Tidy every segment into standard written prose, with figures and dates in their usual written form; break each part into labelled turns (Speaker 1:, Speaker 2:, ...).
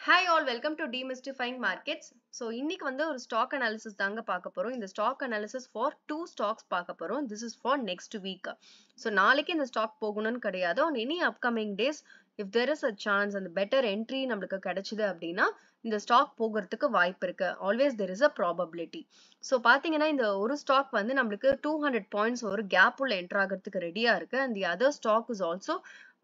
Speaker 1: Hi all, welcome to Demystifying Markets. So இன்னைக்கு வந்து ஒரு stock analysis தாங்க பார்க்க போறோம். இந்த stock analysis for two stocks பார்க்க போறோம். This is for next week. So நாளைக்கு இந்த stock போகணும்னு கிடையாது. On any upcoming days, if there is a chance and better entry நம்மளுக்கு கிடைச்சது அப்படின்னா இந்த ஸ்டாக் போகிறதுக்கு வாய்ப்பு இருக்கு. Always there is a probability. So பாத்தீங்கன்னா இந்த ஒரு ஸ்டாக் வந்து நம்மளுக்கு 200 பாயிண்ட்ஸ் ஒரு கேப் உள்ள என்டர் ஆகிறதுக்கு ரெடியா இருக்கு. And the other stock is also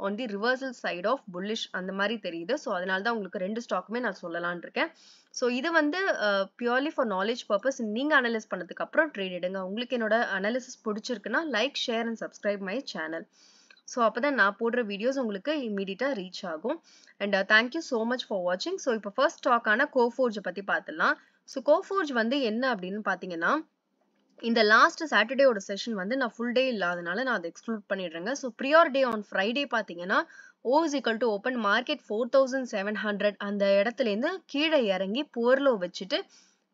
Speaker 1: on the reversal side of bullish அந்த மாதிரி தெரியுது. ஸோ அதனால தான் உங்களுக்கு ரெண்டு ஸ்டாக்குமே நான் சொல்லலான் இருக்கேன். ஸோ இது வந்து பியூர்லி ஃபார் நாலேஜ் பர்பஸ். நீங்க அனலைஸ் பண்ணதுக்கு அப்புறம் ட்ரேட் எடுங்க. உங்களுக்கு என்னோட அனாலிசிஸ் பிடிச்சிருக்குன்னா like, share and subscribe my channel. So அப்போதான் நான் போடுற வீடியோஸ் உங்களுக்கு இமீடியட்டா ரீச் ஆகும். And thank you so much for வாட்சிங். ஸோ இப்போ ஃபர்ஸ்ட் ஸ்டாக்கான கோஃபோர்ஜை பத்தி பார்த்துலாம். ஸோ கோஃபோர்ஜ் வந்து என்ன அப்படின்னு பார்த்தீங்கன்னா, இந்த லாஸ்ட் சாட்டர்டேயோட செஷன் வந்து நான் ஃபுல் டே இல்லாதனால நான் அதை எக்ஸ்க்ளூட் பண்ணிடுறேங்க. So prior day on Friday பார்த்தீங்கன்னா O is equal to open market 4700 அந்த இடத்துலேருந்து கீழே இறங்கி புவர்லோ வச்சுட்டு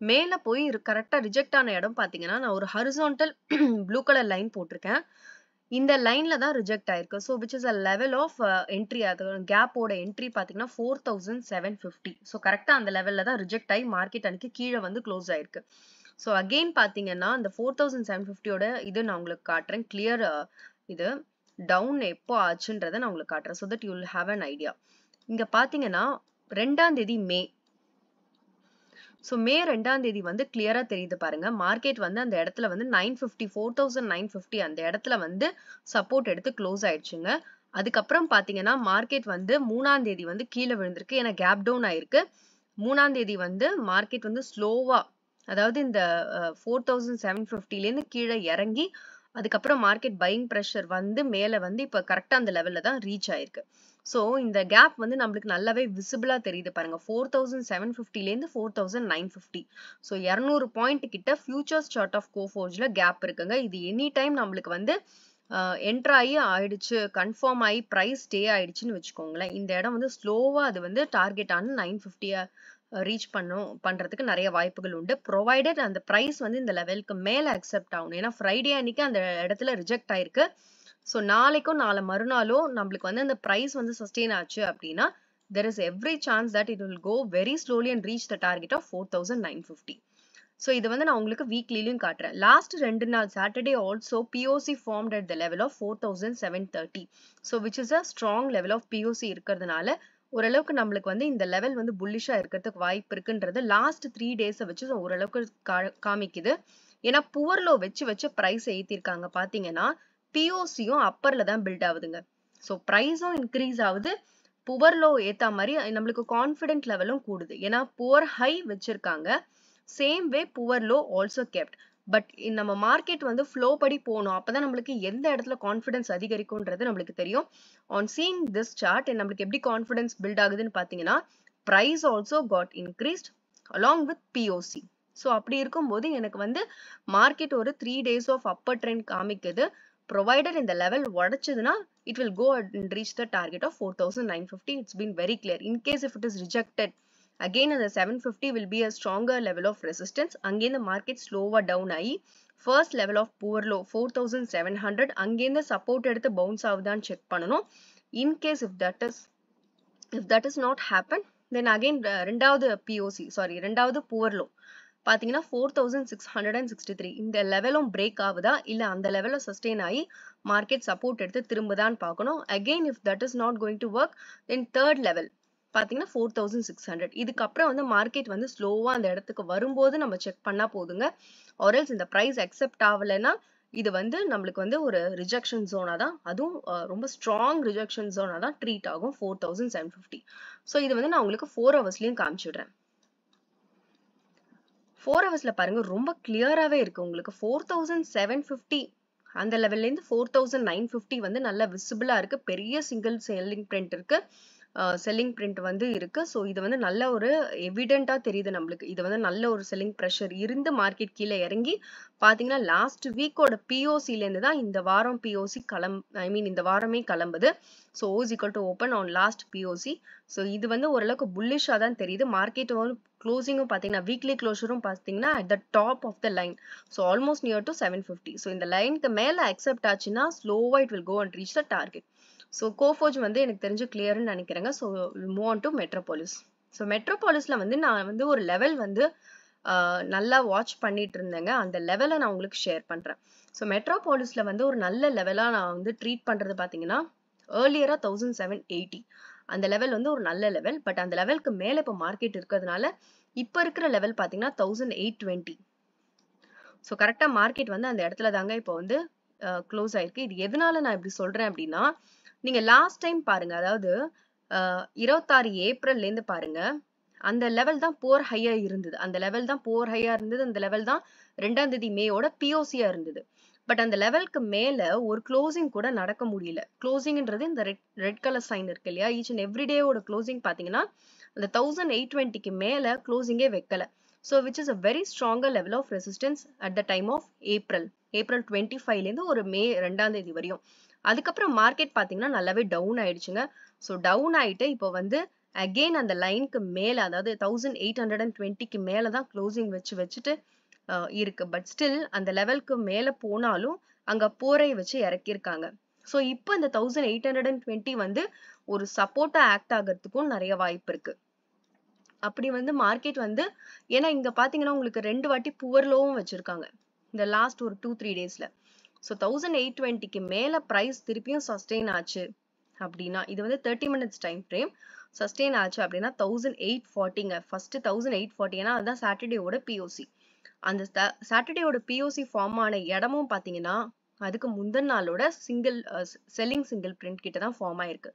Speaker 1: மேலே போய் கரெக்டாக ரிஜெக்ட் ஆன இடம் பார்த்தீங்கன்னா நான் ஒரு ஹரிசான்டல் ப்ளூ கலர் லைன் போட்டிருக்கேன். இந்த லைன்ல தான் ரிஜெக்ட் ஆயிருக்கு. So which is a level of entry. அது கேப்போட என்ட்ரி பார்த்தீங்கன்னா 4750. ஸோ கரெக்டாக அந்த லெவலில் தான் ரிஜெக்ட் ஆகி மார்க்கெட் அன்னைக்கு கீழே வந்து க்ளோஸ் ஆயிருக்கு. ஸோ அகெயின் பார்த்தீங்கன்னா இந்த 4750யோட இது நான் உங்களுக்கு காட்டுறேன். கிளியர் இது டவுன் எப்போ ஆச்சுன்றதை நான் உங்களுக்கு காட்டுறேன். So that you will have an idea. இங்க பார்த்தீங்கன்னா 2ஆம் தேதி மே. ஸோ மே 2ஆம் தேதி வந்து கிளியரா தெரியுது பாருங்க. மார்க்கெட் வந்து அந்த இடத்துல வந்து 950 4950 அந்த இடத்துல வந்து சப்போர்ட் எடுத்து க்ளோஸ் ஆயிடுச்சுங்க. அதுக்கப்புறம் பார்த்தீங்கன்னா மார்க்கெட் வந்து 3ஆம் தேதி வந்து கீழே விழுந்திருக்கு. ஏன்னா கேப் டவுன் ஆயிருக்கு. 3ஆம் தேதி வந்து மார்க்கெட் வந்து ஸ்லோவா, அதாவது இந்த 4750லேருந்து கீழே இறங்கி அதுக்கப்புறம் மார்க்கெட் பையிங் ப்ரெஷர் வந்து மேலே வந்து இப்போ கரெக்டாக அந்த லெவலில் தான் ரீச் ஆயிருக்கு. ஸோ இந்த கேப் வந்து நம்மளுக்கு நல்லாவே விசிபிளா தெரியுது பாருங்க. 4750லேருந்து 4950. ஸோ 200 பாயிண்ட் கிட்ட ஃபியூச்சர்ஸ் சார்ட் ஆஃப் கோஃபோர்ஜ்ல கேப் இருக்குங்க. இது எனி டைம் நம்மளுக்கு வந்து என்டர் ஆகி ஆயிடுச்சு, கன்ஃபார்ம் ஆகி ப்ரைஸ் ஸ்டே ஆயிடுச்சுன்னு வச்சுக்கோங்களேன். இந்த இடம் வந்து ஸ்லோவா அது வந்து டார்கெட் ஆன 950 ரீச் பண்றதுக்கு நிறைய வாய்ப்புகள் உண்டு. ப்ரொவைடட் அந்த பிரைஸ் வந்து இந்த லெவலுக்கு மேல அக்செப்ட் ஆகணும். ஏன்னா ஃப்ரைடே அன்னைக்கு அந்த இடத்துல ரிஜெக்ட் ஆயிருக்கு. ஸோ நாளைக்கும் நாளை மறுநாளும் நம்மளுக்கு வந்து அந்த பிரைஸ் வந்து சஸ்டெயின் ஆச்சு அப்படின்னா there is every chance that it will go very slowly and reach the target of 4950. So இது வந்து நான் உங்களுக்கு வீக்லிலையும் காட்டுறேன். லாஸ்ட் 2 நாள் Saturday also POC formed at the level of 4730. So which is a strong level of POC இருக்கிறதுனால ஓரளவுக்கு நம்மளுக்கு வந்து இந்த லெவல் வந்து புல்லிஷா இருக்கிறதுக்கு வாய்ப்பு இருக்குன்றது லாஸ்ட் 3 டேஸை வச்சு ஓரளவுக்கு காமிக்குது. ஏன்னா புவர்லோ வச்சு பிரைஸ் ஏத்திருக்காங்க. பாத்தீங்கன்னா பிஓசியும் அப்பர்ல தான் பில்ட் ஆகுதுங்க. ஸோ ப்ரைஸும் இன்க்ரீஸ் ஆகுது, புவர்லோ ஏத்தா மாதிரி நம்மளுக்கு கான்ஃபிடென்ட் லெவலும் கூடுது. ஏன்னா புவர் ஹை வச்சிருக்காங்க, same way poor low also kept. But நம்ம மார்க்கெட் வந்து ஃப்ளோ படி போகணும். அப்பதான் நம்மளுக்கு எந்த இடத்துல கான்ஃபிடன்ஸ் அதிகரிக்கும்ன்றது நம்மளுக்கு தெரியும். ஆன் சீயிங் திஸ் சார்ட் நம்மளுக்கு எப்படி கான்ஃபிடன்ஸ் பில்ட் ஆகுதுன்னு பார்த்தீங்கன்னா price also got increased along with POC. So அப்படி இருக்கும்போது எனக்கு வந்து மார்க்கெட் ஒரு 3 days ஆஃப் அப்பர் ட்ரெண்ட் காமிக்குது. provided இந்த லெவல் உடைச்சதுன்னா it will go and reach the target of 4950. It's been very clear. In case if it is rejected, again the 750 will be a stronger level of resistance. அங்கேருந்து market ஸ்லோவா down ஆகி first level of poor low 4700 அங்கேருந்து support எடுத்து bounce ஆகுதான்னு check பண்ணணும். In case if that is not happen, then again ரெண்டாவது poor low பாத்தீங்கன்னா 4663 இந்த லெவலும் பிரேக் ஆகுதா இல்ல அந்த லெவல சஸ்டெயின் ஆகி மார்க்கெட் சப்போர்ட் எடுத்து திரும்புதான்னு பார்க்கணும். Again if that is not going to work, then third level பாத்தீங்கன்னா 4600. இதுக்கப்புறம் வந்து மார்க்கெட் வந்து ஸ்லோவா அந்த இடத்துக்கு வரும்போது நம்ம செக் பண்ணா போதுங்க. ஆர்எல்ஸ் இந்த பிரைஸ் அக்செப்ட் ஆகலைன்னா இது வந்து நம்மளுக்கு வந்து ஒரு ரிஜெக்ஷன் ஜோனா தான், அதுவும் ரொம்ப ஸ்ட்ராங் ரிஜெக்ஷன் ஜோனா தான் ட்ரீட் ஆகும் 4750. ஸோ இது வந்து நான் உங்களுக்கு 4 ஹவர்ஸ்லயும் காமிச்சிடுறேன். 4 ஹவர்ஸ்ல பாருங்க ரொம்ப கிளியராகவே இருக்கு உங்களுக்கு. 4750 அந்த லெவல்ல இருந்து 4950 வந்து நல்லா விசிபிளா இருக்கு. பெரிய சிங்கிள் செல்லிங் பிரிண்ட் இருக்கு, செல்லிங் பிரிண்ட் வந்து இருக்கு. ஸோ இது வந்து நல்ல ஒரு எவிடென்ட்டா தெரியுது நம்மளுக்கு. இது வந்து நல்ல ஒரு செல்லிங் ப்ரெஷர் இருந்து மார்க்கெட் கீழே இறங்கி பாத்தீங்கன்னா லாஸ்ட் வீக்கோட பிஓசில இருந்து தான் இந்த வாரம் பிஓசி இந்த வாரமே கிளம்புது. So O is equal to open on last POC. So இது வந்து ஓரளவுக்கு புல்லிஷா தான் தெரியுது. மார்க்கெட் க்ளோசிங்கும் பார்த்தீங்கன்னா வீக்லி க்ளோஷரும் பார்த்தீங்கன்னா at the top of the line. So almost near to 750. So இந்த லைனுக்கு மேலே அக்செப்ட் ஆச்சுன்னா ஸ்லோவா it will go and reach the target. So Coforge வந்து எனக்கு தெரிஞ்சு கிளியர்னு நினைக்கிறேங்க. So move on to Metropolis. So மெட்ரோபாலிஸ்ல வந்து நான் வந்து ஒரு லெவல் வந்து நல்லா வாட்ச் பண்ணிட்டு இருந்தேங்க. அந்த லெவலை நான் உங்களுக்கு ஷேர் பண்றேன். ஸோ மெட்ரோபாலிஸ்ல வந்து ஒரு நல்ல லெவலா நான் வந்து ட்ரீட் பண்றது பாத்தீங்கன்னா ஏர்லியரா 1780 அந்த லெவல் வந்து ஒரு நல்ல லெவல். பட் அந்த லெவலுக்கு மேல இப்போ மார்க்கெட் இருக்கிறதுனால இப்ப இருக்கிற லெவல் பாத்தீங்கன்னா 1820. ஸோ கரெக்டா மார்க்கெட் வந்து அந்த இடத்துல தாங்க இப்போ வந்து க்ளோஸ் ஆயிருக்கு. இது எதனால நான் இப்படி சொல்றேன் அப்படின்னா, நீங்க லாஸ்ட் டைம் பாருங்க, அதாவது 26 ஏப்ரல்ல இருந்து பாருங்க, அந்த லெவல் தான் போர் ஹையா இருந்தது. அந்த லெவல் தான் போர் ஹையா இருந்தது. அந்த லெவல் தான் 2ஆம் தேதி மேயோட பிஓசியா இருந்தது. பட் அந்த லெவலுக்கு மேல ஒரு க்ளோசிங் கூட நடக்க முடியல. க்ளோசிங்ன்றது இந்த ரெட் கலர் சைன் இருக்கு இல்லையா, ஈச் அண்ட் எவ்ரி டேவோட க்ளோசிங் பாத்தீங்கன்னா அந்த 1820க்கு மேல க்ளோசிங்கே வைக்கல. So which is a very stronger level of resistance at the time of April 25ல இருந்து ஒரு மே 2ஆம் தேதி வரையும். அதுக்கப்புறம் மார்க்கெட் பாத்தீங்கன்னா நல்லாவே டவுன் ஆயிடுச்சுங்க. ஸோ டவுன் ஆயிட்டு இப்போ வந்து அகெயின் அந்த லைனுக்கு மேல, அதாவது 1820க்கு மேல தான் க்ளோசிங் வச்சுட்டு இருக்கு. பட் ஸ்டில் அந்த லெவலுக்கு மேல போனாலும் அங்க போரை வச்சு இறக்கியிருக்காங்க. ஸோ இப்போ இந்த 1820 வந்து ஒரு சப்போர்ட்டா ஆக்ட் ஆகிறதுக்கும் நிறைய வாய்ப்பு இருக்கு. அப்படி வந்து மார்க்கெட் வந்து, ஏன்னா இங்க பாத்தீங்கன்னா உங்களுக்கு 2 வாட்டி புவர் லோவும் வச்சிருக்காங்க இந்த லாஸ்ட் ஒரு 2-3 டேஸ்ல. ஸோ 1820க்கு மேல பிரைஸ் திருப்பியும் சஸ்டெயின் ஆச்சு அப்படின்னா, இது வந்து 30 மினிட்ஸ் டைம் ஃப்ரேம், சஸ்டெயின் ஆச்சு அப்படின்னா 1840ங்க. ஃபர்ஸ்ட் 1840, ஏன்னா அதுதான் சாட்டர்டேவோட பிஓசி. அந்த சாட்டர்டேவோட பிஓசி ஃபார்ம் ஆன இடமும் பாத்தீங்கன்னா அதுக்கு முந்தின நாளோட செல்லிங் சிங்கிள் பிரிண்ட் கிட்ட தான் ஃபார்ம் ஆயிருக்கு.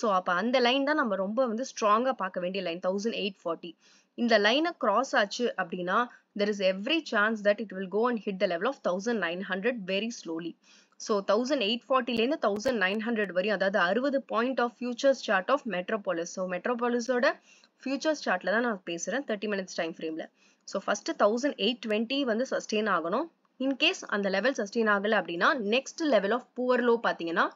Speaker 1: ஸோ அப்ப அந்த லைன் தான் நம்ம ரொம்ப வந்து ஸ்ட்ராங்கா பார்க்க வேண்டிய லைன் 1840. இந்த லைனை கிராஸ் ஆச்சு அப்படின்னா there is every chance that it will go and hit the level of 1900 very slowly. So 1840ல இருந்து 1900 வரையும், அதாவது 60 point of futures chart of Metropolis. So மெட்ரோபாலிஸோட ஃபியூச்சர்ஸ் சார்ட்ல தான் நான் பேசுறேன் 30 மினிட்ஸ் டைம் ஃப்ரேம்ல. ஸோ ஃபர்ஸ்ட் 1820 வந்து சஸ்டெயின் ஆகணும். இன்கேஸ் அந்த லெவல் சஸ்டெயின் ஆகல அப்படின்னா next level of poor low பாத்தீங்கன்னா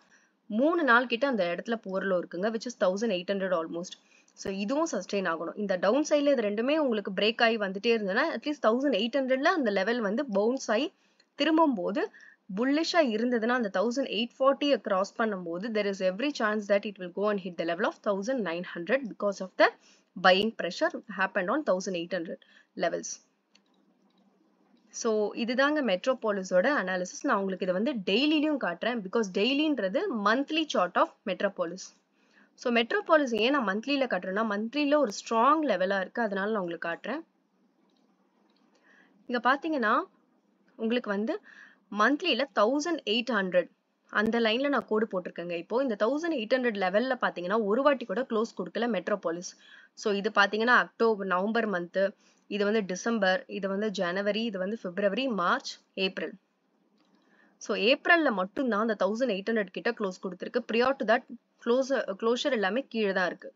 Speaker 1: 3 நாள் கிட்ட அந்த இடத்துல புவர் லோ இருக்குங்க, which is 1800 ஆல்மோஸ்ட். ஸோ இதுவும் சஸ்டெயின் ஆகணும். இந்த டவுன் சைட்ல இது ரெண்டுமே உங்களுக்கு பிரேக் ஆகி வந்துட்டே இருந்ததுன்னா அட்லீஸ்ட் 1800ல அந்த லெவல் வந்து பவுன்ஸ் ஆகி திரும்பும் போது புல்லிஷா இருந்ததுன்னா அந்த 1840 கிராஸ் பண்ணும்போது there is every chance that it will go and hit the level of 1900 because of the buying pressure happened on 1800 levels. So இதுதாங்க மெட்ரோபாலிஸோட அனாலிசிஸ். நான் உங்களுக்கு இதை வந்து டெய்லியும் காட்டுறேன், பிகாஸ் டெய்லின்றது monthly chart of Metropolis. So Metropolis ஏன் நான் மந்த்லியில காட்டுறேன்னா, மந்த்லியில ஒரு ஸ்ட்ராங் லெவலா இருக்கு, அதனால நான் உங்களுக்கு காட்டுறேன். இங்க பாத்தீங்கன்னா உங்களுக்கு வந்து மந்த்லியில 1800 அந்த லைன்ல நான் கோடு போட்டிருக்கேங்க. இப்போ இந்த 1800 லெவல்ல பாத்தீங்கன்னா ஒரு வாட்டி கூட க்ளோஸ் கொடுக்கல மெட்ரோபாலிஸ். ஸோ இது பாத்தீங்கன்னா நவம்பர் மந்த், இது வந்து டிசம்பர், இது வந்து ஜனவரி, இது வந்து பிப்ரவரி, மார்ச், ஏப்ரல். ஸோ ஏப்ரல்ல மட்டும்தான் அந்த 1800 கிட்ட க்ளோஸ் கொடுத்துருக்கு. ப்ரியார் டு தட் க்ளோஷர் எல்லாமே கீழே தான் இருக்கு.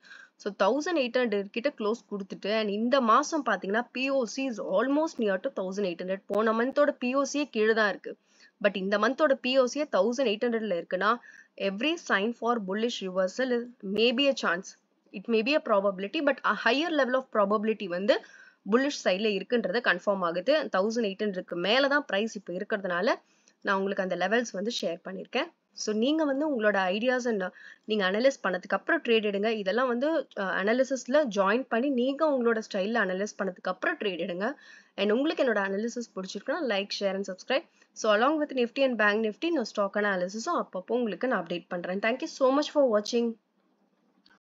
Speaker 1: ஸோ 1800 கிட்ட க்ளோஸ் கொடுத்துட்டு, அண்ட் இந்த மாசம் பாத்தீங்கன்னா POC is almost near to 1800. போன மந்தோட பிஓசியே கீழே தான் இருக்கு. பட் இந்த மந்தோட பிஓசியே 1800ல இருக்குன்னா every sign for bullish reversal maybe a chance, it maybe a probability, but higher level of probability வந்து புல்லிஷ் சைட்ல இருக்குன்றது கன்ஃபார்ம் ஆகுது. 1800க்கு மேலதான் பிரைஸ் இப்போ இருக்கிறதுனால நான் உங்களுக்கு அந்த லெவல்ஸ் வந்து ஷேர் பண்ணியிருக்கேன். ஸோ நீங்க வந்து உங்களோட ஐடியாஸ் நீங்க அனலைஸ் பண்ணதுக்கு அப்புறம் ட்ரேட் எடுங்க. இதெல்லாம் வந்து அனாலிசிஸ்ல ஜாயின் பண்ணி நீங்க உங்களோட ஸ்டைல்ல அனலைஸ் பண்ணதுக்கு அப்புறம் ட்ரேட் எடுங்க. அண்ட் உங்களுக்கு என்னோட அனாலிசிஸ் பிடிச்சிருக்குன்னா like, share and subscribe. So along with Nifty and bank Nifty நான் ஸ்டாக் அனாலிசிஸும் அப்பப்போ உங்களுக்கு நான் அப்டேட் பண்றேன். தேங்க்யூ ஸோ மச் ஃபார் வாட்சிங்.